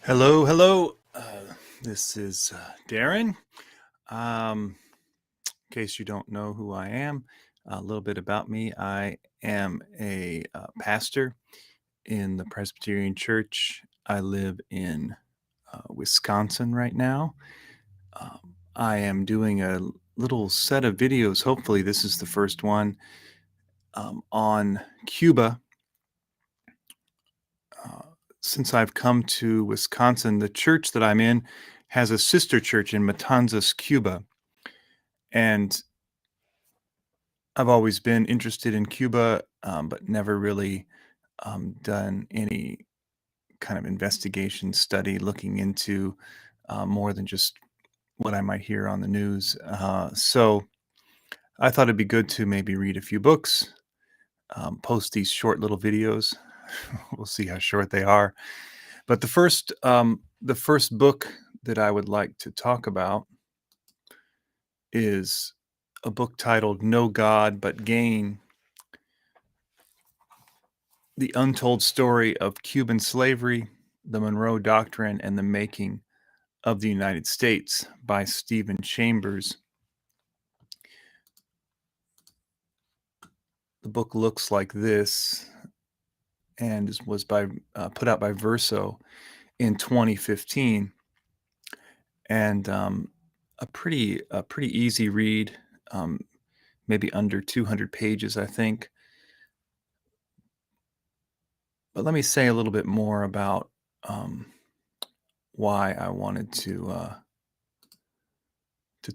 Hello, hello. This is Darren. In case you don't know who I am, a little bit about me. I am a pastor in the Presbyterian Church. I live in Wisconsin right now. I am doing a little set of videos. Hopefully, this is the first one on Cuba. Uh, since I've come to Wisconsin, the church that I'm in has a sister church in Matanzas, Cuba. And I've always been interested in Cuba, but never really done any kind of investigation study looking into more than just what I might hear on the news. So I thought it'd be good to maybe read a few books, post these short little videos. We'll see how short they are. But the first book that I would like to talk about is a book titled "No God But Gain: The Untold Story of Cuban Slavery, the Monroe Doctrine, and the Making of the United States" by Stephen Chambers. The book looks like this and was put out by Verso in 2015, and a pretty easy read, um, maybe under 200 pages, I think. But let me say a little bit more about um, why I wanted to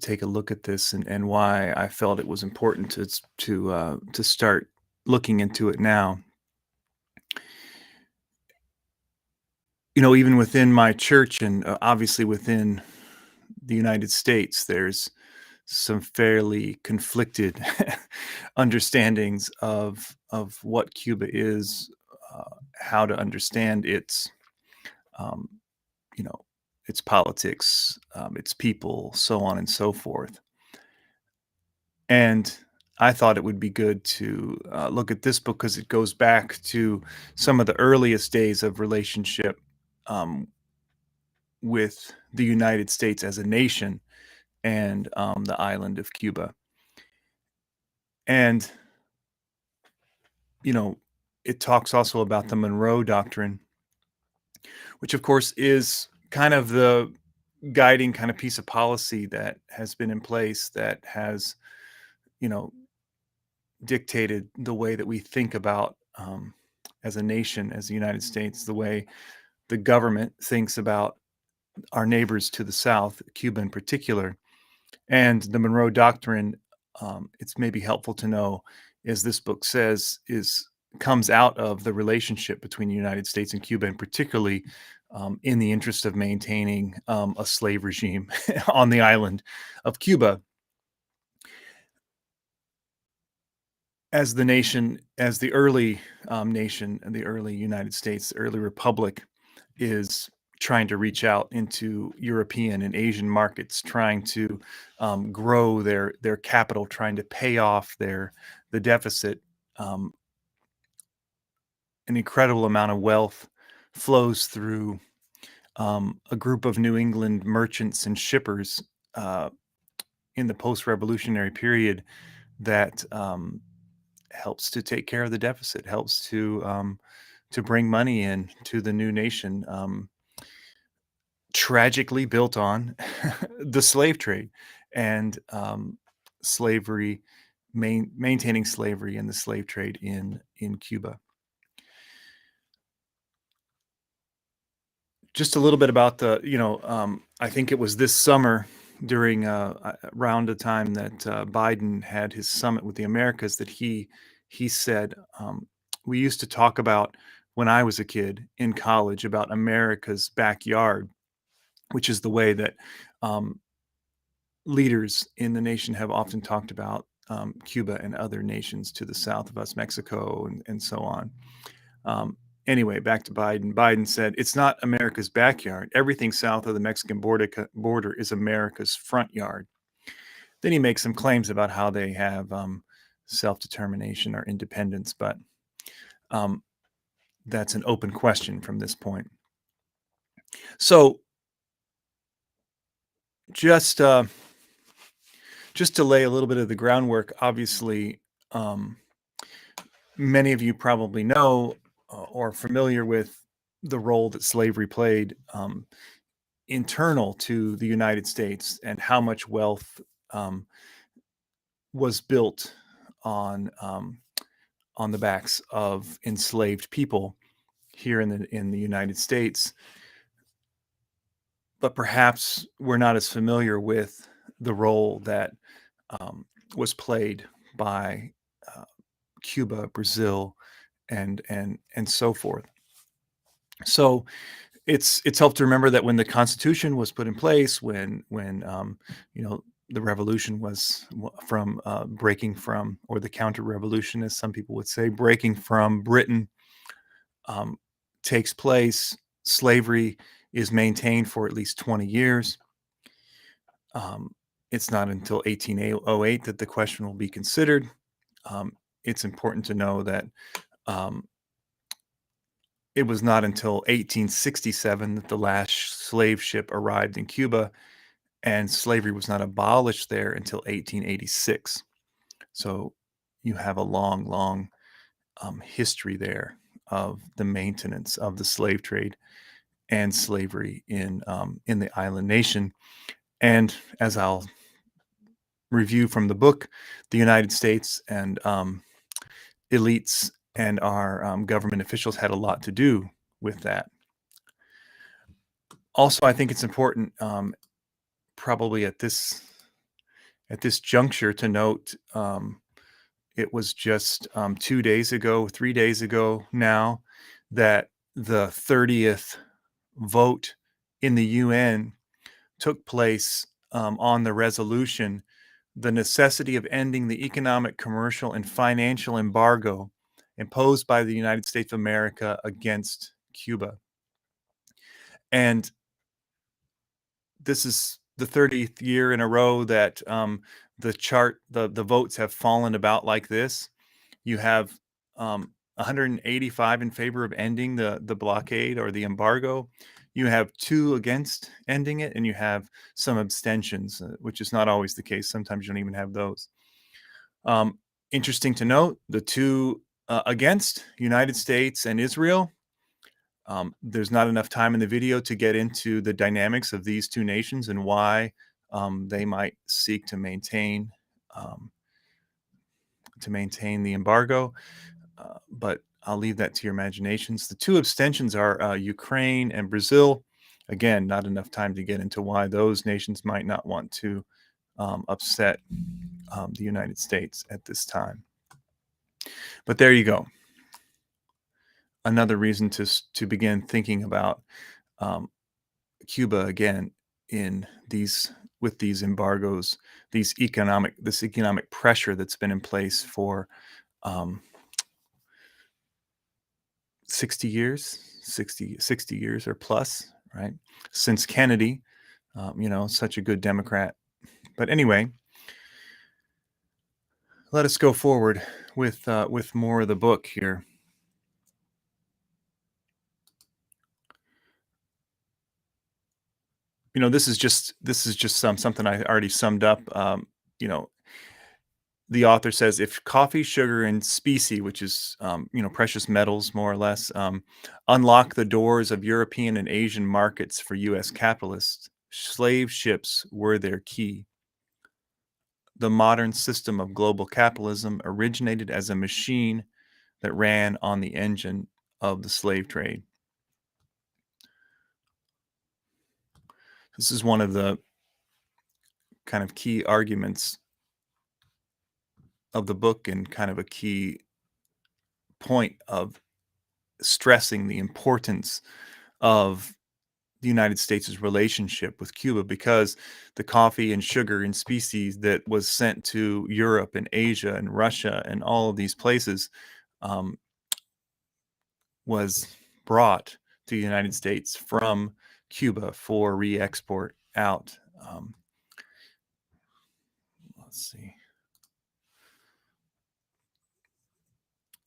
take a look at this, and why I felt it was important to start looking into it now. Even within my church and obviously within the United States, there's some fairly conflicted understandings of what Cuba is, how to understand um, you know, its politics, its people, so on and so forth. And I thought it would be good to look at this book because it goes back to some of the earliest days of relationship um, with the United States as a nation and the island of Cuba. And, you know, it talks also about the Monroe Doctrine, which, of course, is kind of the guiding kind of piece of policy that has been in place that has, you know, dictated the way that we think about as a nation, as the United States, the way the government thinks about our neighbors to the south, Cuba in particular. And the Monroe Doctrine, it's maybe helpful to know, as this book says, is comes out of the relationship between the United States and Cuba, and particularly in the interest of maintaining a slave regime on the island of Cuba. As the nation, as the early nation, and the early United States, the early republic, is trying to reach out into European and Asian markets, trying to grow their capital, trying to pay off the deficit. Um, an incredible amount of wealth flows through a group of New England merchants and shippers uh, in the post-revolutionary period that helps to take care of the deficit, helps to bring money in to the new nation, tragically built on the slave trade and slavery, maintaining slavery and the slave trade in Cuba. Just a little bit about I think it was this summer during around the time that Biden had his summit with the Americas that he said, we used to talk about when I was a kid in college about America's backyard, which is the way that um, leaders in the nation have often talked about Cuba and other nations to the south of us, Mexico, and so on. Um, anyway, back to Biden. Biden said, "It's not America's backyard. Everything south of the Mexican border is America's front yard." Then he makes some claims about how they have self-determination or independence, but um, that's an open question from this point. So just just to lay a little bit of the groundwork, obviously, um, many of you probably know or familiar with the role that slavery played internal to the United States and how much wealth um, was built on um, on the backs of enslaved people here in the United States. But perhaps we're not as familiar with the role that um, was played by uh, Cuba, Brazil, and so forth. So it's helped to remember that when the Constitution was put in place, when you know the revolution was from breaking from, or the counter revolution, as some people would say, breaking from Britain um, takes place, slavery is maintained for at least 20 years. Um, it's not until 1808 that the question will be considered. Um, it's important to know that um, it was not until 1867 that the last slave ship arrived in Cuba, and slavery was not abolished there until 1886. So you have a long, long history there of the maintenance of the slave trade and slavery in the island nation. And as I'll review from the book, the United States and elites and our government officials had a lot to do with that. Also, I think it's important, probably at this juncture, to note it was just 2 days ago, 3 days ago now, that the 30th vote in the UN took place on the resolution, the necessity of ending the economic, commercial, and financial embargo imposed by the United States of America against Cuba. And this is the 30th year in a row that the votes have fallen about like this. You have 185 in favor of ending the blockade or the embargo. You have two against ending it, and you have some abstentions, which is not always the case. Sometimes you don't even have those. Um, Interesting to note, the two against, United States and Israel. There's not enough time in the video to get into the dynamics of these two nations and why they might seek um, to maintain the embargo. But I'll leave that to your imaginations. The two abstentions are Ukraine and Brazil. Again, not enough time to get into why those nations might not want to upset the United States at this time. But there you go. Another reason to begin thinking about um, Cuba again in these with these embargoes, this economic pressure that's been in place for um, 60 years, 60 years or plus, right? Since Kennedy, such a good Democrat. But anyway, let us go forward with more of the book here. This is just something I already summed up. You know, the author says if coffee, sugar, and specie, which is precious metals more or less, unlock the doors of European and Asian markets for U.S. capitalists, slave ships were their key. The modern system of global capitalism originated as a machine that ran on the engine of the slave trade. This is one of the kind of key arguments of the book, and kind of a key point of stressing the importance of the United States' relationship with Cuba, because the coffee and sugar and species that was sent to Europe and Asia and Russia and all of these places um, was brought to the United States from Cuba for re-export out. Let's see.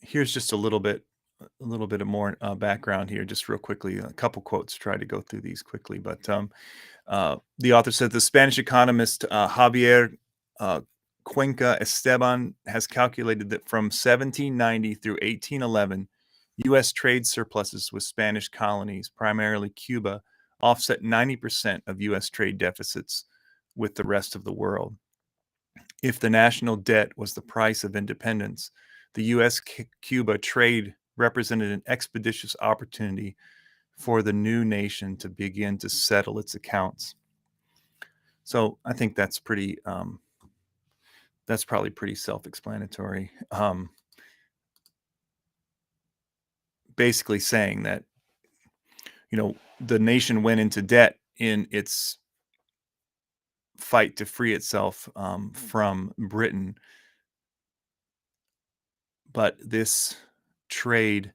Here's just a little bit a little bit of more background here, just real quickly. A couple quotes. Try to go through these quickly, but the author said the Spanish economist Javier uh, Cuenca Esteban has calculated that from 1790 through 1811, U.S. trade surpluses with Spanish colonies, primarily Cuba, offset 90% of U.S. trade deficits with the rest of the world. If the national debt was the price of independence, the U.S. Cuba trade represented an expeditious opportunity for the new nation to begin to settle its accounts. So I think that's probably pretty self-explanatory. Basically saying that the nation went into debt in its fight to free itself from Britain, but this trade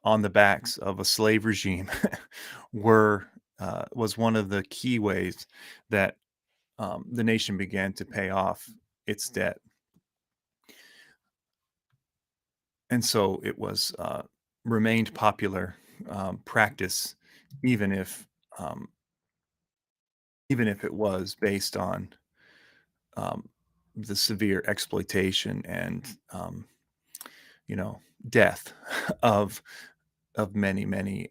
on the backs of a slave regime were was one of the key ways that the nation began to pay off its debt. And so it was remained popular practice, even if um, even if it was based on um, the severe exploitation and you know death of many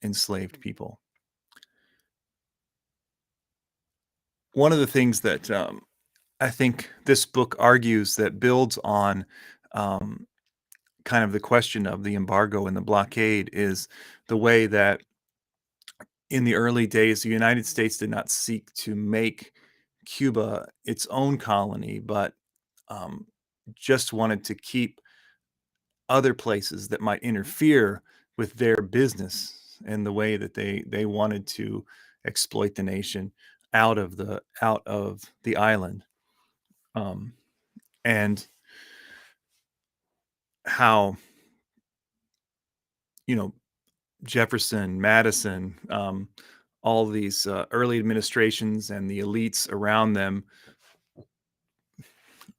enslaved people. One of the things that I think this book argues that builds on um, kind of the question of the embargo and the blockade is the way that in the early days, the United States did not seek to make Cuba its own colony, but um, just wanted to keep other places that might interfere with their business and the way that they wanted to exploit the nation out of the island. Um, and how you know Jefferson, Madison, all these early administrations and the elites around them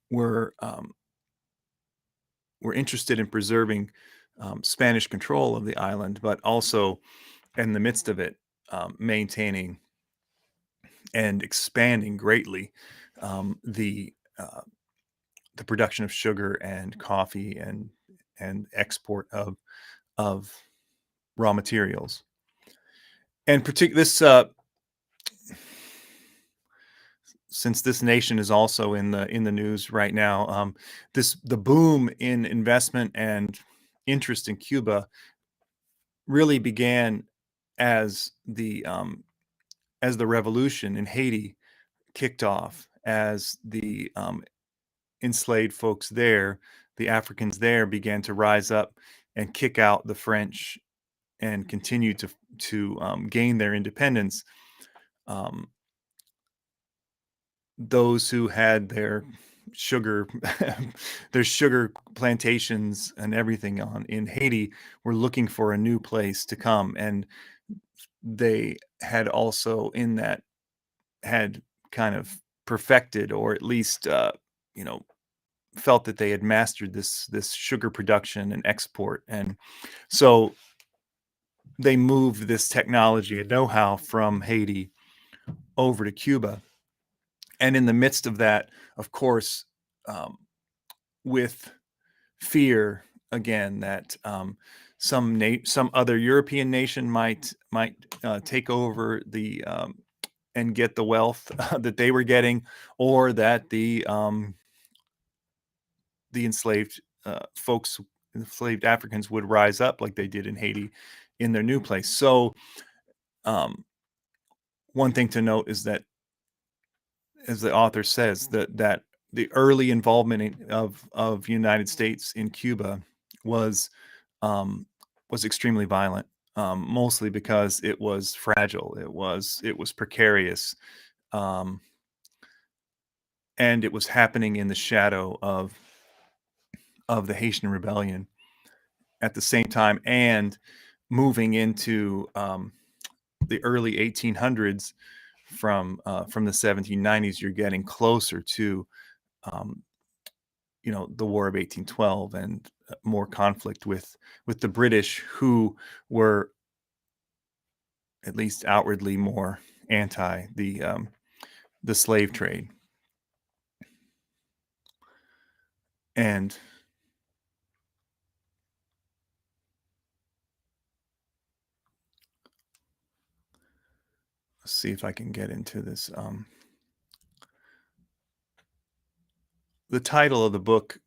were um, were interested in preserving Spanish control of the island, but also in the midst of it, maintaining and expanding greatly the the production of sugar and coffee and export of raw materials. And this since this nation is also in the news right now, the boom in investment and interest in Cuba really began as as the revolution in Haiti kicked off, as the enslaved folks there, the Africans there, began to rise up and kick out the French and continue to gain their independence. Um, those who had sugar their sugar plantations and everything on in Haiti were looking for a new place to come, and they had also in that had kind of perfected, or at least you know felt that they had mastered this sugar production and export, and so they moved this technology and know-how from Haiti over to Cuba. And in the midst of that, of course, um, with fear again that some other European nation might take over and get the wealth that they were getting, or that the enslaved Africans would rise up like they did in Haiti in their new place. So um, one thing to note is that, as the author says, that the early involvement of United States in Cuba was um, was extremely violent, mostly because it was fragile, it was precarious, um, and it was happening in the shadow of the Haitian Rebellion at the same time, and moving into the early 1800s from the 1790s, you're getting closer to um, the War of 1812 and more conflict with the British, who were at least outwardly more anti the slave trade. And let's see if I can get into this. The title of the book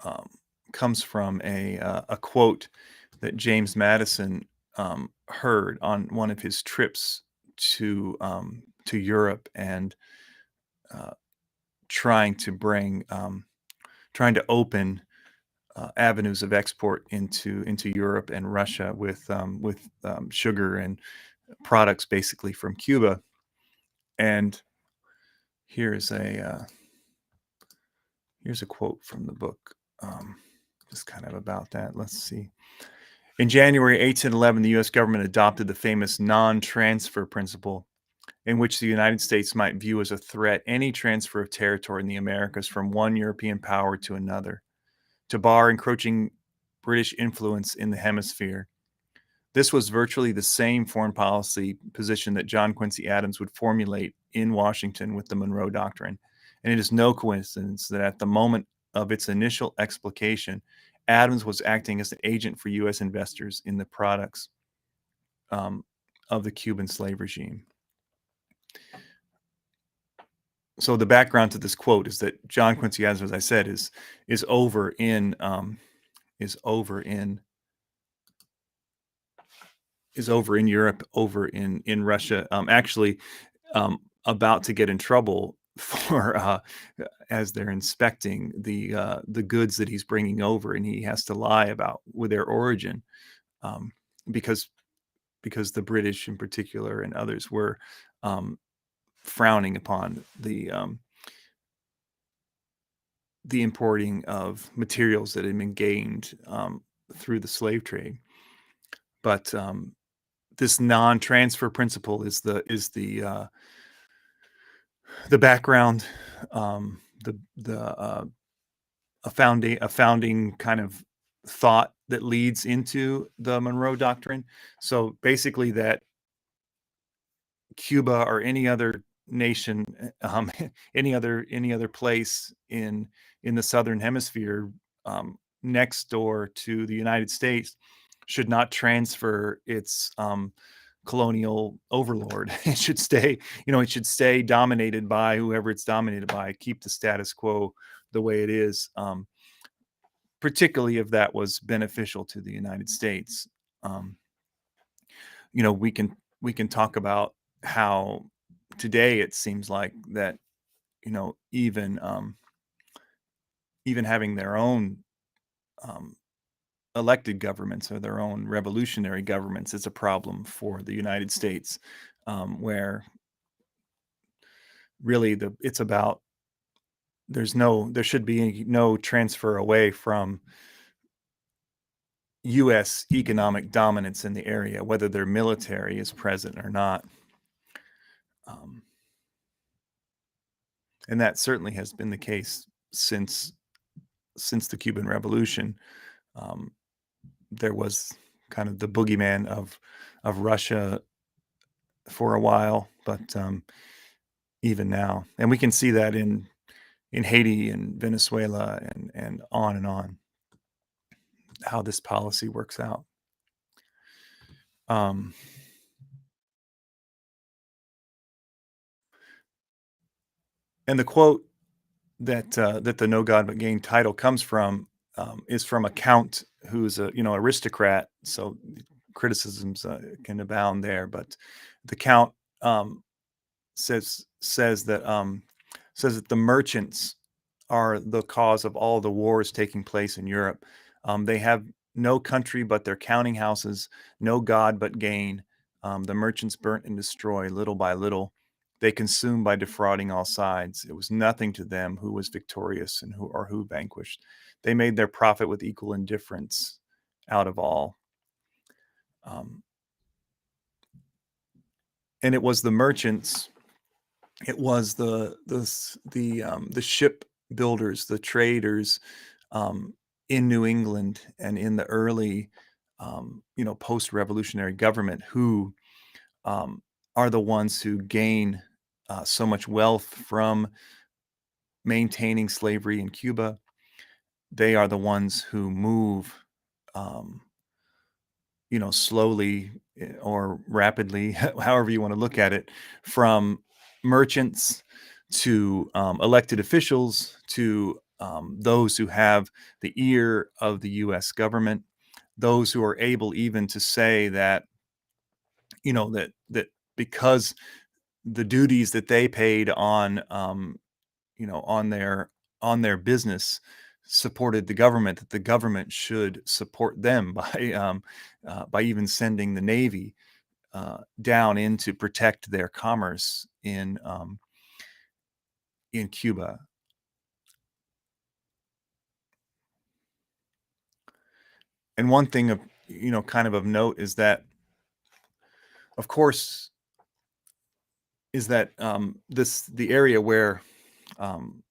um, comes from a quote that James Madison heard on one of his trips to Europe, and uh, trying to trying to open avenues of export into Europe and Russia with sugar and products basically from Cuba. And here's here's a quote from the book, just kind of about that. Let's see. In January 1811, the U.S. government adopted the famous non-transfer principle, in which the United States might view as a threat any transfer of territory in the Americas from one European power to another, to bar encroaching British influence in the hemisphere. This was virtually the same foreign policy position that John Quincy Adams would formulate in Washington with the Monroe Doctrine. And it is no coincidence that at the moment of its initial explication, Adams was acting as an agent for U.S. investors in the products um, of the Cuban slave regime. So the background to this quote is that John Quincy Adams, as I said, is over in is over in is over in Europe, over in Russia, actually about to get in trouble for as they're inspecting the goods that he's bringing over, and he has to lie about with their origin, um, because the British in particular and others were frowning upon the importing of materials that had been gained through the slave trade. But this non-transfer principle is the background, the a founding kind of thought that leads into the Monroe Doctrine. So basically, that Cuba or any other nation, any other place in the southern hemisphere, next door to the United States, should not transfer its colonial overlord. It should stay, it should stay dominated by whoever it's dominated by. Keep the status quo the way it is, particularly if that was beneficial to the United States. Um, we can talk about how today it seems like that, even even having their own um, elected governments or their own revolutionary governments is a problem for the United States, where really it's about there should be no transfer away from U.S. economic dominance in the area, whether their military is present or not. Um, and that certainly has been the case since the Cuban Revolution. Um, there was kind of the boogeyman of Russia for a while, but even now, and we can see that in Haiti and Venezuela and on, how this policy works out. Um, and the quote that the No God But Gain title comes from is from a count who's a aristocrat. So criticisms can abound there, but the count says that the merchants are the cause of all the wars taking place in Europe. They have no country but their counting houses, no God but gain. The merchants burnt and destroy little by little. They consume by defrauding all sides. It was nothing to them who was victorious and who vanquished. They made their profit with equal indifference out of all. And it was the merchants, it was the ship builders, the traders, in New England and in the early, post-revolutionary government who um, are the ones who gain so much wealth from maintaining slavery in Cuba. They are the ones who move, um, slowly or rapidly, however you want to look at it, from merchants to elected officials to those who have the ear of the U.S. government, those who are able even to say that, that because the duties that they paid on, on their business supported the government, that the government should support them by even sending the Navy down in to protect their commerce in Cuba. And one thing of kind of note is that, of course, is that the area where um,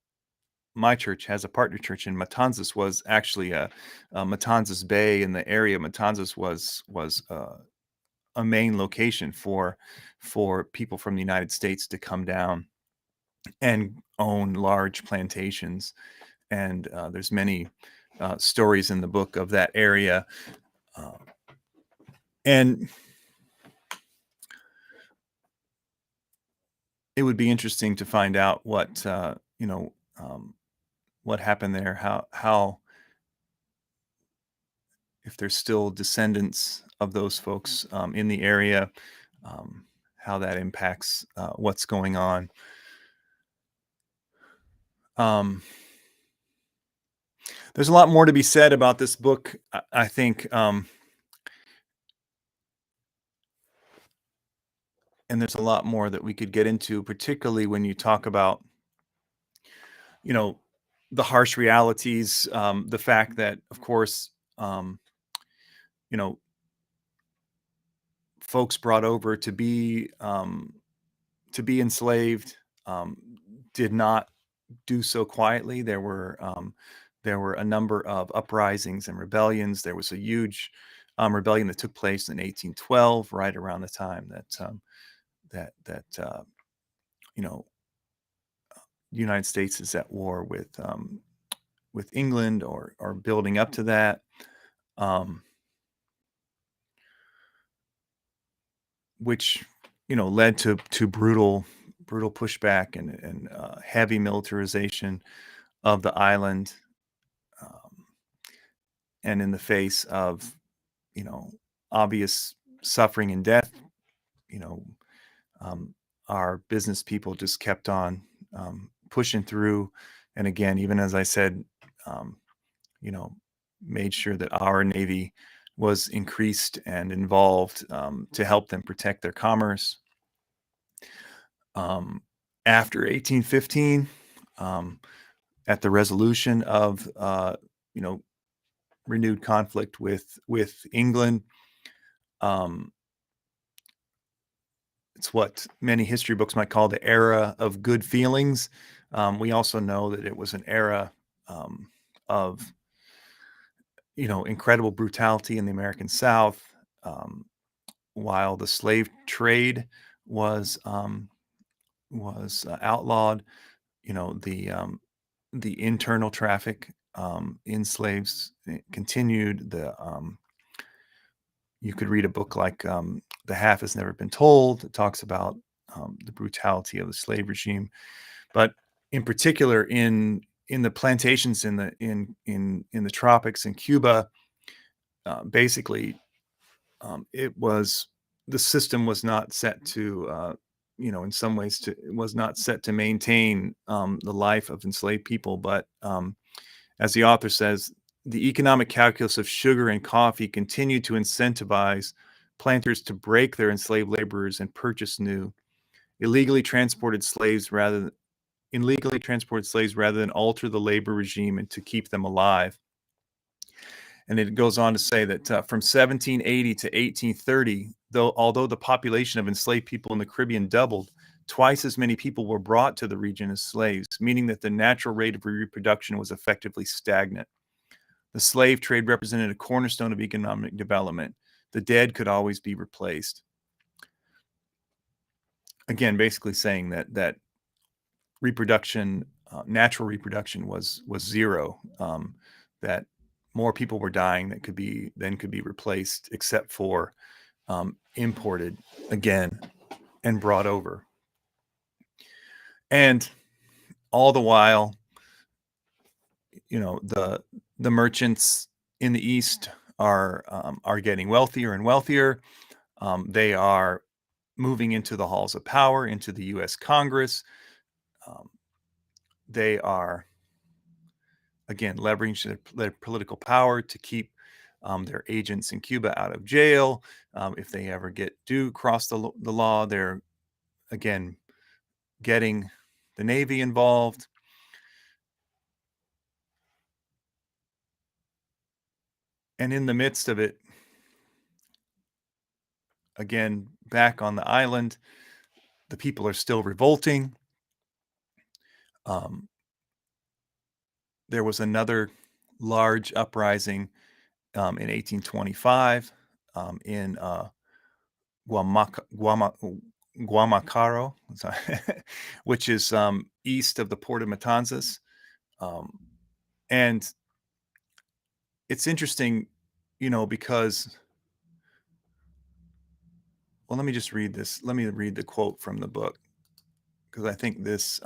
my church has a partner church in Matanzas was actually Matanzas Bay, and the area of Matanzas was a main location for people from the United States to come down and own large plantations. And there's many stories in the book of that area, uh, and it would be interesting to find out what happened there, how if there's still descendants of those folks in the area, um, how that impacts what's going on. Um, there's a lot more to be said about this book, I think, and there's a lot more that we could get into, particularly when you talk about, you know, the harsh realities, the fact that, of course, um, you know, folks brought over to be enslaved um, did not do so quietly. There were a number of uprisings and rebellions. There was a huge rebellion that took place in 1812, right around the time that you know the United States is at war with England, or building up to that. Um, which led to brutal pushback and heavy militarization of the island, um, and in the face of you know obvious suffering and death, you know um, our business people just kept on pushing through, and again, even as I said, um, you know made sure that our Navy was increased and involved to help them protect their commerce. um, After 1815, um, at the resolution of you know renewed conflict with England. Um, it's what many history books might call the era of good feelings. We also know that it was an era of incredible brutality in the American South, um, while the slave trade was outlawed. The internal traffic in slaves continued. You could read a book like The Half Has Never Been Told. It talks about the brutality of the slave regime, but in particular in the plantations in the tropics in Cuba, basically it was the system was not set to in some ways it was not set to maintain the life of enslaved people, but as the author says, the economic calculus of sugar and coffee continued to incentivize planters to break their enslaved laborers and purchase new illegally transported slaves rather than alter the labor regime and to keep them alive. And it goes on to say that from 1780 to 1830, although the population of enslaved people in the Caribbean doubled, twice as many people were brought to the region as slaves, meaning that the natural rate of reproduction was effectively stagnant. The slave trade represented a cornerstone of economic development. The dead could always be replaced. Again, basically saying that reproduction, natural reproduction was zero. That more people were dying that could be replaced, except for imported again and brought over. And all the while, the merchants in the East are getting wealthier and wealthier. They are moving into the halls of power, into the U.S. Congress. They are, again, leveraging their political power to keep their agents in Cuba out of jail. If they ever do cross the law, they're, again, getting the Navy involved. And in the midst of it, again, back on the island, the people are still revolting. There was another large uprising in 1825 in Guamacaro, which is east of the port of Matanzas. And it's interesting, because, well, let me just read this. Let me read the quote from the book, because I think this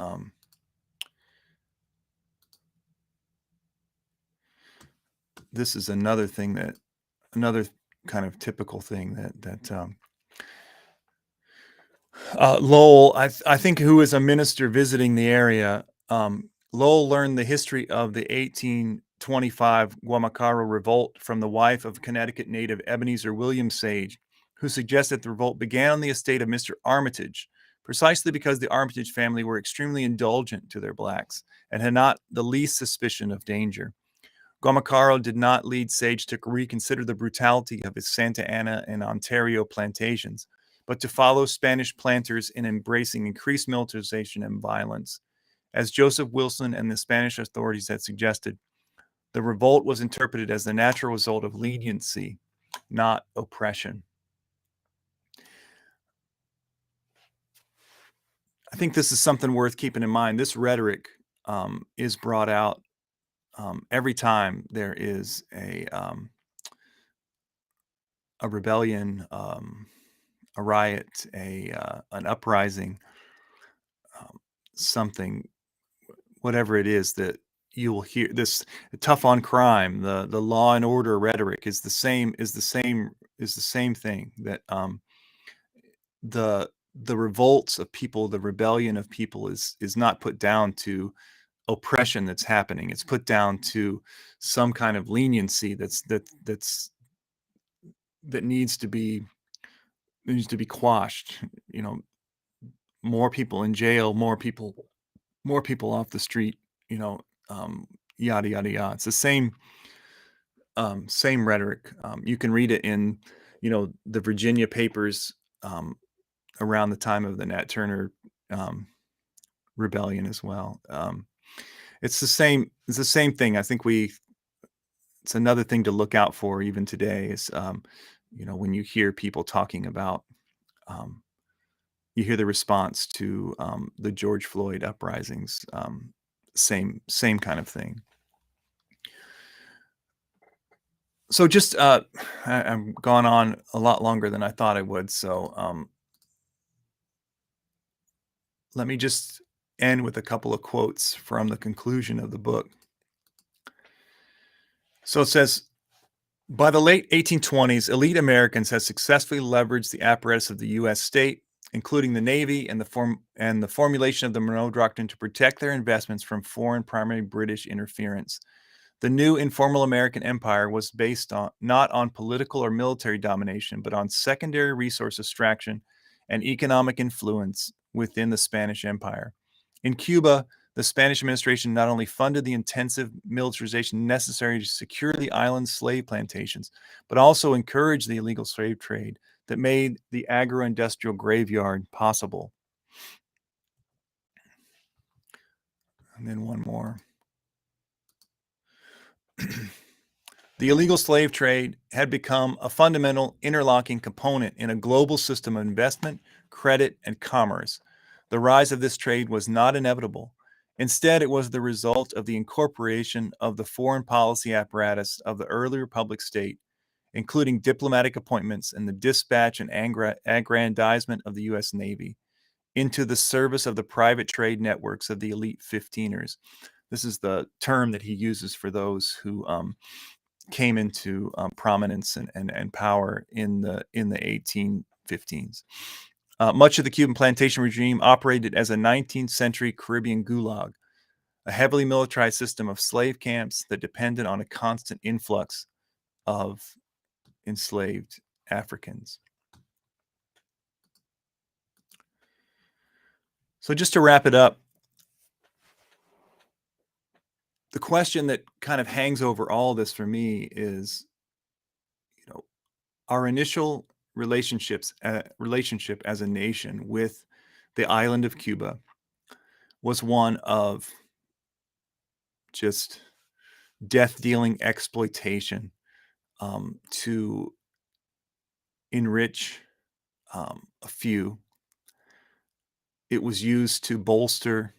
this is another kind of typical thing that Lowell, I think, who is a minister visiting the area, Lowell learned the history of the 1825 Guamacaro revolt from the wife of Connecticut native Ebenezer William Sage, who suggested the revolt began on the estate of Mr. Armitage, precisely because the Armitage family were extremely indulgent to their blacks and had not the least suspicion of danger. Guamacaro did not lead Sage to reconsider the brutality of his Santa Ana and Ontario plantations, but to follow Spanish planters in embracing increased militarization and violence. As Joseph Wilson and the Spanish authorities had suggested, the revolt was interpreted as the natural result of leniency, not oppression. I think this is something worth keeping in mind. This rhetoric is brought out every time there is a rebellion, a riot, an uprising, something, whatever it is that you will hear. This tough on crime, the law and order rhetoric is the same thing. That the revolts of people, the rebellion of people is not put down to oppression that's happening. It's put down to some kind of leniency that needs to be quashed. More people in jail, more people off the street. Yada yada yada. It's the same rhetoric. You can read it in the Virginia papers around the time of the Nat Turner rebellion as well. It's the same thing. I think it's another thing to look out for even today is when you hear people talking about you hear the response to the George Floyd uprisings. Same kind of thing. So just I've gone on a lot longer than I thought I would. So let me just end with a couple of quotes from the conclusion of the book. So it says, by the late 1820s, elite Americans had successfully leveraged the apparatus of the U.S. state, including the Navy and the formulation of the Monroe Doctrine, to protect their investments from foreign, primarily British interference. The new informal American empire was based not on political or military domination, but on secondary resource extraction and economic influence within the Spanish Empire. In Cuba, the Spanish administration not only funded the intensive militarization necessary to secure the island's slave plantations, but also encouraged the illegal slave trade that made the agro-industrial graveyard possible. And then one more. The illegal slave trade had become a fundamental interlocking component in a global system of investment, credit, and commerce. The rise of this trade was not inevitable. Instead, it was the result of the incorporation of the foreign policy apparatus of the early republic state, including diplomatic appointments and the dispatch and aggrandizement of the U.S. Navy, into the service of the private trade networks of the elite 15ers. This is the term that he uses for those who came into prominence and power in the 1815s. Much of the Cuban plantation regime operated as a 19th century Caribbean gulag, a heavily militarized system of slave camps that depended on a constant influx of enslaved Africans. So just to wrap it up, the question that kind of hangs over all this for me is, our initial relationship as a nation with the island of Cuba was one of just death-dealing exploitation to enrich a few. It was used to bolster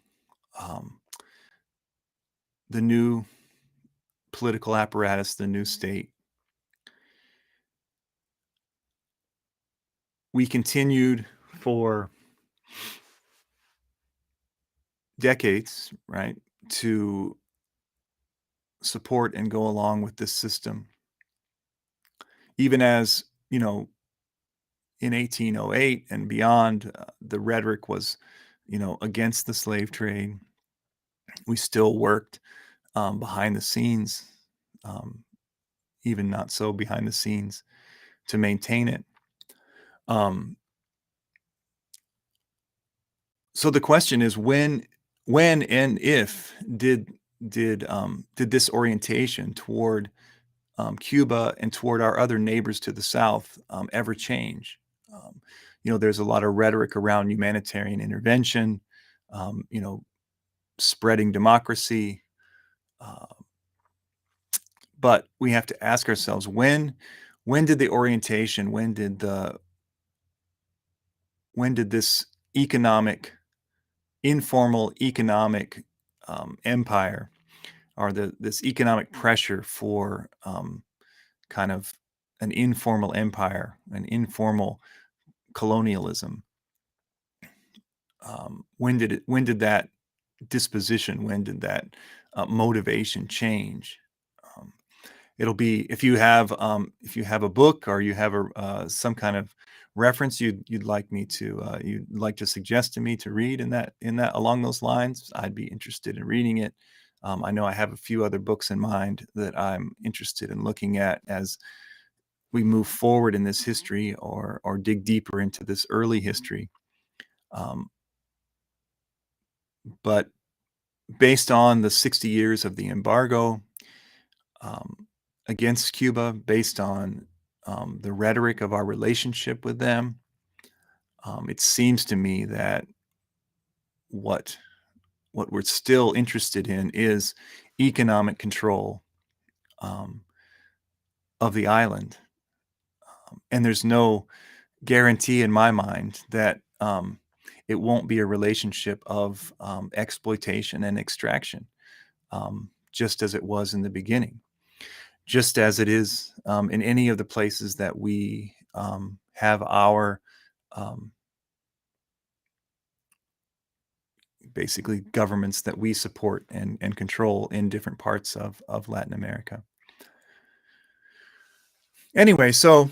the new political apparatus, the new state. We continued for decades, right, to support and go along with this system. Even as, in 1808 and beyond, the rhetoric was, against the slave trade. We still worked behind the scenes, even not so behind the scenes, to maintain it. So the question is, when and if did this orientation toward Cuba and toward our other neighbors to the south ever change? There's a lot of rhetoric around humanitarian intervention, spreading democracy, but we have to ask ourselves, when did the orientation, when did this informal economic empire, or this economic pressure for kind of an informal empire, an informal colonialism, when did that disposition, when did that motivation change? It'll be, if you have a book, or you have some kind of reference you'd like to suggest to me to read in that along those lines, I'd be interested in reading it. I know I have a few other books in mind that I'm interested in looking at as we move forward in this history, or dig deeper into this early history. But based on the 60 years of the embargo against Cuba, based on the rhetoric of our relationship with them, it seems to me that what we're still interested in is economic control of the island. And there's no guarantee in my mind that it won't be a relationship of exploitation and extraction, just as it was in the beginning, just as it is in any of the places that we have our basically governments that we support and control in different parts of Latin America. Anyway, so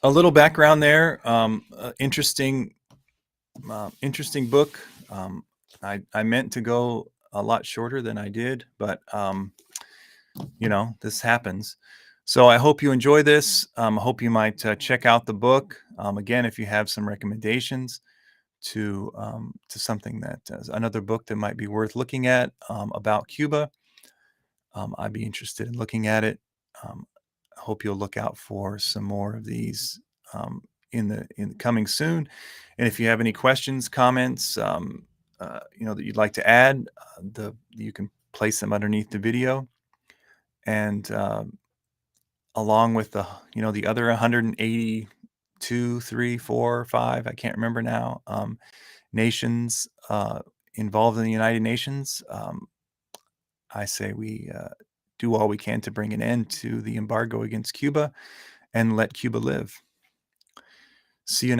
a little background there. Interesting book. I meant to go a lot shorter than I did, but this happens. So I hope you enjoy this. I hope you might check out the book. Again, if you have some recommendations to something that another book that might be worth looking at about Cuba, I'd be interested in looking at it. I hope you'll look out for some more of these in the coming soon. And if you have any questions, comments, that you'd like to add, you can place them underneath the video. And along with the other 182, 3, 4, 5, I can't remember now, nations involved in the United Nations, I say we do all we can to bring an end to the embargo against Cuba and let Cuba live. See you